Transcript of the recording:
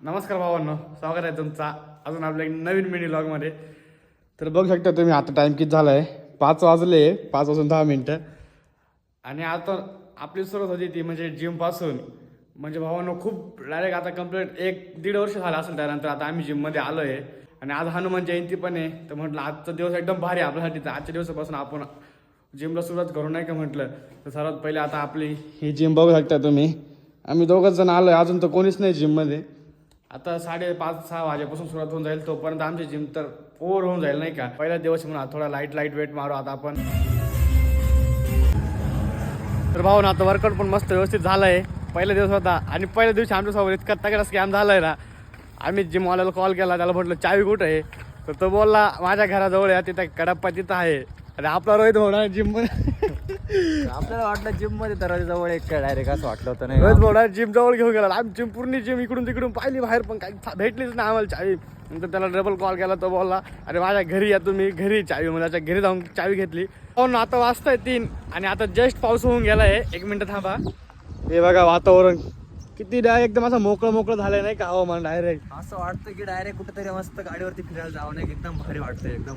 नमस्कार भावांनो, स्वागत आहे तुमचा अजून आपल्या नवीन मिनी व्लॉगमध्ये. तर बघू शकता तुम्ही आता टाइम किती झाला आहे. 5 वाजले, 5:10. आणि आता आपली सुरुवात होती ती म्हणजे जिमपासून. म्हणजे भावांनो खूप डायरेक्ट आता कंप्लीट 1-1.5 वर्ष झालं असेल. त्यानंतर आता आम्ही जिममध्ये आलो आहे. आणि आज हनुमान जयंती पण आहे. तर म्हटलं आजचा दिवस एकदम भारी आहे आपल्यासाठी. तर आजच्या दिवसापासून आपण जिमला सुरुवात करू नाही का म्हटलं. तर सर्वात पहिले आता आपली ही जिम बघू शकता तुम्ही. आम्ही दोघंच जण आलो आहे, अजून तर कोणीच नाही जिममध्ये. आता 5:30-6 वाजेपासून सुरुवात होऊन जाईल. तोपर्यंत आमची जिम तर ओव्हर होऊन जाईल नाही का. पहिला दिवस म्हणून थोडा लाईट वेट मारू आता आपण. तर भाऊ ना आता वर्कआउट पण मस्त व्यवस्थित झालं आहे. पहिला दिवस होता आणि पहिल्या दिवशी आमच्यासोबत इतका तगडा स्कॅम झाला आहे ना. आम्ही जिमवाल्याला कॉल केला, त्याला म्हटलं चावी कुठं आहे. तर तो बोलला माझ्या घराजवळ आहे, तिथं कडप्पा तिथं आहे. आणि आपला रोहित होणार जिम आपल्याला वाटलं जिम मध्ये तर जवळ एक डायरेक्ट असं वाटलं होतं नाही. रोहित भाऊ जिम जवळ घेऊन गेला. आम्ही जिम पूर्ण जिम इकडून तिकडून पाहिली बाहेर, पण काही भेटलीच नाही आम्हाला चावी. नंतर त्याला डबल कॉल केला. तो बोलला अरे माझ्या घरी या तुम्ही, घरी चावी. म्हणजे त्याच्या घरी जाऊन चावी घेतली. हो ना, आता वाजताय 3 आणि आता जस्ट पाऊस होऊन गेला आहे. 1 मिनिट थांबा. हे बघा वातावरण किती एकदम असं मोकळं झालंय नाही का हवामान. डायरेक्ट असं वाटतं की डायरेक्ट कुठेतरी मस्त गाडीवरती फिरायला जावं नाही. एकदम भारी वाटतं एकदम.